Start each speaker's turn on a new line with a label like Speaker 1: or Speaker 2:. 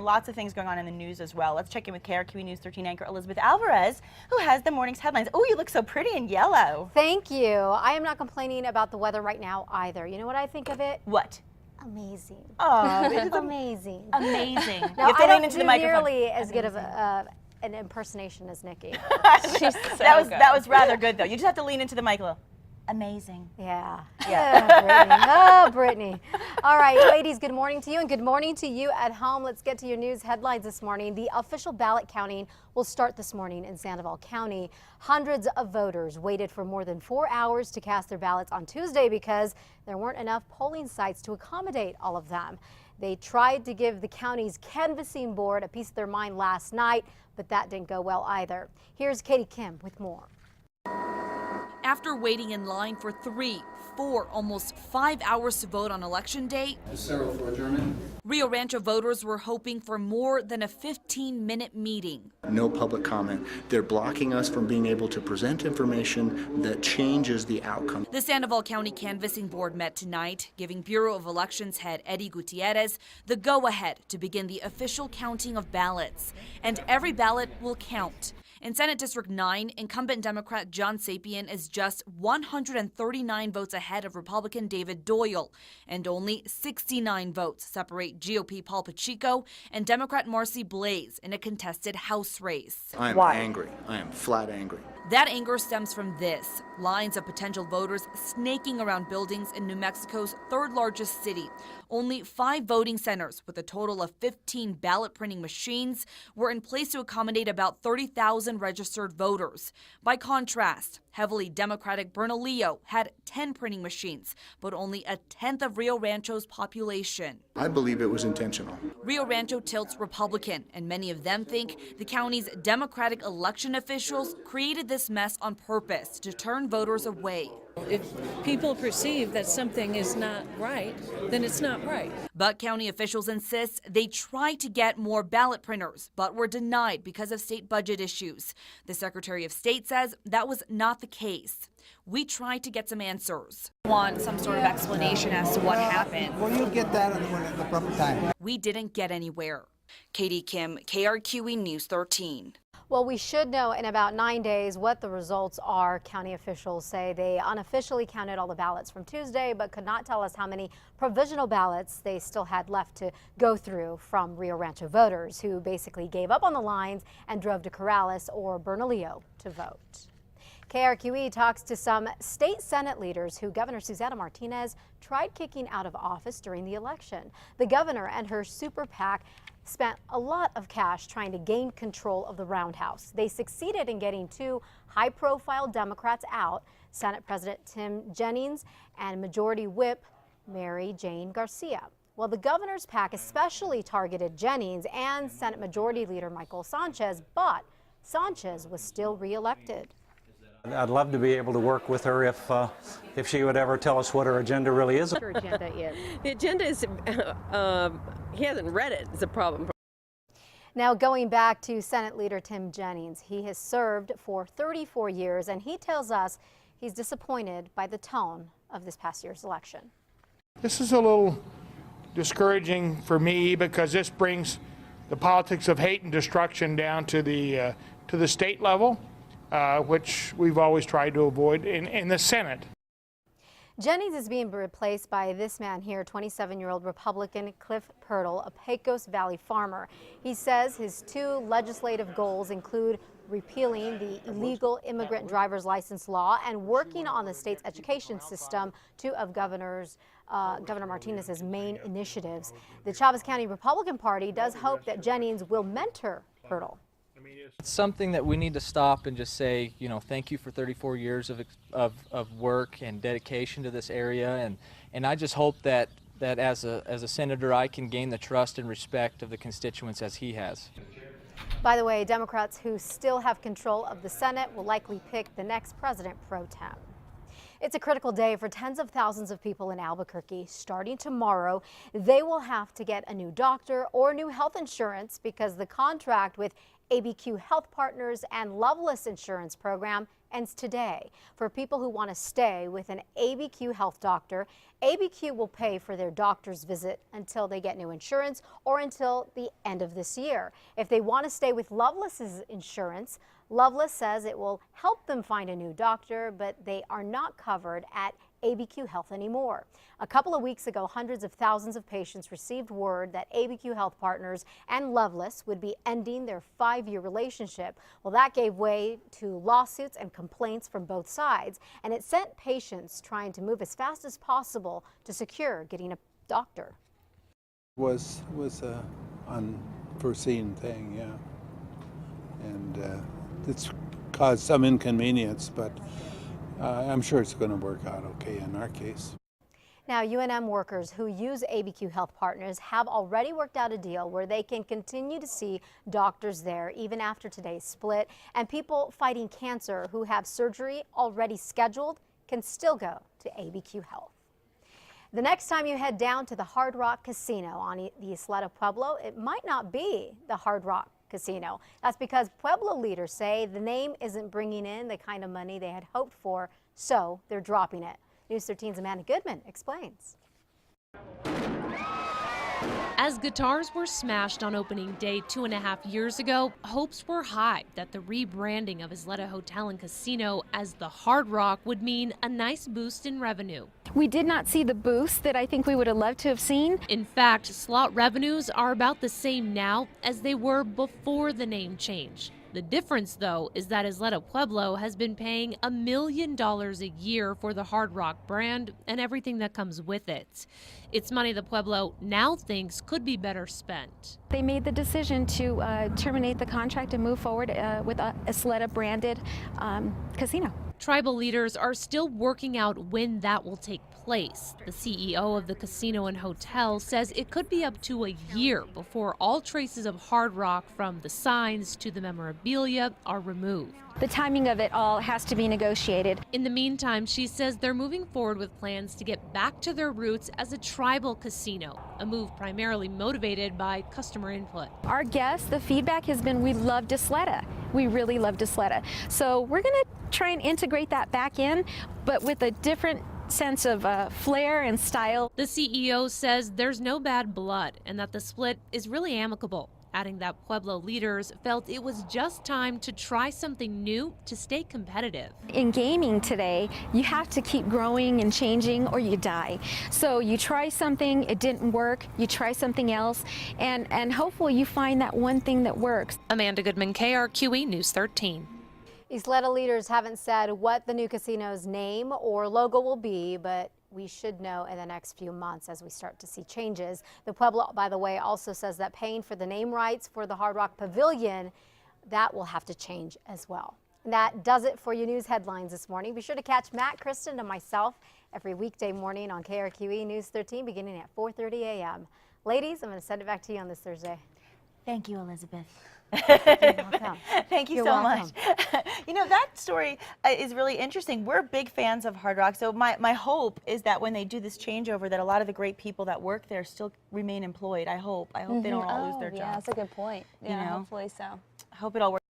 Speaker 1: Lots of things going on in the news as well. Let's check in with KRQE News 13 anchor Elizabeth Alvarez, who has the morning's headlines. Oh, you look so pretty in yellow.
Speaker 2: Thank you. I am not complaining about the weather right now either. You know what I think of it?
Speaker 1: What?
Speaker 2: Amazing.
Speaker 1: Oh, it's
Speaker 2: amazing.
Speaker 1: Amazing.
Speaker 2: Now,
Speaker 1: you have to lean into the microphone.
Speaker 2: Nearly as good of an impersonation as Nikki.
Speaker 1: That was rather good though. You just have to lean into the mic a little. Amazing.
Speaker 2: Yeah. Oh, Brittany. All right, ladies, good morning to you and good morning to you at home. Let's get to your news headlines this morning. The official ballot counting will start this morning in Sandoval County. Hundreds of voters waited for more than 4 hours to cast their ballots on Tuesday because there weren't enough polling sites to accommodate all of them. They tried to give the county's canvassing board a piece of their mind last night, but that didn't go well either. Here's Katie Kim with more.
Speaker 3: After waiting in line for 3, 4, almost 5 hours to vote on Election Day, Rio Rancho voters were hoping for more than a 15-minute meeting.
Speaker 4: No public comment. They're blocking us from being able to present information that changes the outcome.
Speaker 3: The Sandoval County Canvassing Board met tonight, giving Bureau of Elections head Eddie Gutierrez the go-ahead to begin the official counting of ballots. And every ballot will count. In Senate District 9, incumbent Democrat John Sapien is just 139 votes ahead of Republican David Doyle, and only 69 votes separate GOP Paul Pacheco and Democrat Marcy Blaze in a contested House race.
Speaker 4: I am angry. I am flat angry.
Speaker 3: That anger stems from this: lines of potential voters snaking around buildings in New Mexico's third largest city. Only 5 voting centers with a total of 15 ballot printing machines were in place to accommodate about 30,000 registered voters. By contrast, heavily Democratic Bernalillo had 10 printing machines, but only a tenth of Rio Rancho's population.
Speaker 4: I believe it was intentional.
Speaker 3: Rio Rancho tilts Republican, and many of them think the county's Democratic election officials created this mess on purpose to turn voters away.
Speaker 5: If people perceive that something is not right, then it's not right.
Speaker 3: But county officials insist they tried to get more ballot printers, but were denied because of state budget issues. The Secretary of State says that was not the case. We tried to get some answers. Want some sort of explanation as to what happened.
Speaker 6: Well, you'll get that at the proper time.
Speaker 3: We didn't get anywhere. Katie Kim, KRQE News 13.
Speaker 2: Well, we should know in about 9 days what the results are. County officials say they unofficially counted all the ballots from Tuesday, but could not tell us how many provisional ballots they still had left to go through from Rio Rancho voters who basically gave up on the lines and drove to Corrales or Bernalillo to vote. KRQE talks to some state Senate leaders who Governor Susana Martinez tried kicking out of office during the election. The governor and her super PAC spent a lot of cash trying to gain control of the roundhouse. They succeeded in getting 2 high-profile Democrats out, Senate President Tim Jennings and Majority Whip Mary Jane Garcia. Well, the governor's PAC especially targeted Jennings and Senate Majority Leader Michael Sanchez, but Sanchez was still reelected.
Speaker 7: I'd love to be able to work with her if she would ever tell us what her agenda really is.
Speaker 8: Her agenda is. The agenda is, he hasn't read it, is a problem.
Speaker 2: Now going back to Senate Leader Tim Jennings, he has served for 34 years and he tells us he's disappointed by the tone of this past year's election.
Speaker 9: This is a little discouraging for me because this brings the politics of hate and destruction down to the state level. Which we've always tried to avoid in the Senate.
Speaker 2: Jennings is being replaced by this man here, 27-year-old Republican Cliff Pirtle, a Pecos Valley farmer. He says his 2 legislative goals include repealing the illegal immigrant driver's license law and working on the state's education system, 2 of Governor Martinez's main initiatives. The Chavez County Republican Party does hope that Jennings will mentor Pirtle.
Speaker 10: It's something that we need to stop and just say, thank you for 34 years of work and dedication to this area, and I just hope that as a senator I can gain the trust and respect of the constituents as he has.
Speaker 2: By the way, Democrats who still have control of the Senate will likely pick the next president pro tem. It's a critical day for tens of thousands of people in Albuquerque. Starting tomorrow, they will have to get a new doctor or new health insurance because the contract with ABQ Health Partners and Loveless Insurance Program ends today. For people who want to stay with an ABQ health doctor, ABQ will pay for their doctor's visit until they get new insurance or until the end of this year. If they want to stay with Loveless's insurance, Loveless says it will help them find a new doctor, but they are not covered at ABQ Health anymore. A couple of weeks ago, hundreds of thousands of patients received word that ABQ Health Partners and Loveless would be ending their 5-year relationship. Well, that gave way to lawsuits and complaints from both sides, and it sent patients trying to move as fast as possible to secure getting a doctor.
Speaker 11: Was a unforeseen thing, yeah, and it's caused some inconvenience, but I'm sure it's going to work out okay in our case.
Speaker 2: Now, UNM workers who use ABQ Health Partners have already worked out a deal where they can continue to see doctors there even after today's split, and people fighting cancer who have surgery already scheduled can still go to ABQ Health. The next time you head down to the Hard Rock Casino on the Isleta Pueblo, it might not be the Hard Rock Casino. That's because Pueblo leaders say the name isn't bringing in the kind of money they had hoped for, so they're dropping it. News 13's Amanda Goodman explains.
Speaker 12: As guitars were smashed on opening day 2.5 years ago, hopes were high that the rebranding of Isleta Hotel and Casino as the Hard Rock would mean a nice boost in revenue.
Speaker 13: We did not see the boost that I think we would have loved to have seen.
Speaker 12: In fact, slot revenues are about the same now as they were before the name change. The difference, though, is that Isleta Pueblo has been paying $1 million a year for the Hard Rock brand and everything that comes with it. It's money the Pueblo now thinks could be better spent.
Speaker 13: They made the decision to terminate the contract and move forward with a Isleta branded casino.
Speaker 12: Tribal leaders are still working out when that will take place. The CEO of the casino and hotel says it could be up to a year before all traces of Hard Rock, from the signs to the memorabilia, are removed.
Speaker 13: The timing of it all has to be negotiated.
Speaker 12: In the meantime, she says they're moving forward with plans to get back to their roots as a tribal casino, a move primarily motivated by customer input.
Speaker 13: Our guests, the feedback has been we loved Isleta. We really loved Isleta. So we're going to try and integrate that back in, but with a different sense of flair and style.
Speaker 12: The CEO says there's no bad blood and that the split is really amicable, adding that Pueblo leaders felt it was just time to try something new to stay competitive.
Speaker 13: In gaming today, you have to keep growing and changing or you die. So you try something, it didn't work, you try something else, and hopefully you find that one thing that works.
Speaker 12: Amanda Goodman, KRQE News 13.
Speaker 2: Isleta leaders haven't said what the new casino's name or logo will be, but we should know in the next few months as we start to see changes. The Pueblo, by the way, also says that paying for the name rights for the Hard Rock Pavilion, that will have to change as well. And that does it for your news headlines this morning. Be sure to catch Matt, Kristen, and myself every weekday morning on KRQE News 13 beginning at 4:30 a.m. Ladies, I'm going to send it back to you on this Thursday.
Speaker 1: Thank you, Elizabeth.
Speaker 2: You're welcome.
Speaker 1: Thank you
Speaker 2: You're
Speaker 1: so
Speaker 2: welcome.
Speaker 1: much. You know, that story is really interesting. We're big fans of Hard Rock, so my hope is that when they do this changeover, that a lot of the great people that work there still remain employed. I hope they don't all lose their jobs.
Speaker 14: Yeah, that's a good point. Yeah,
Speaker 1: You know?
Speaker 14: hopefully so.
Speaker 1: I hope it all works.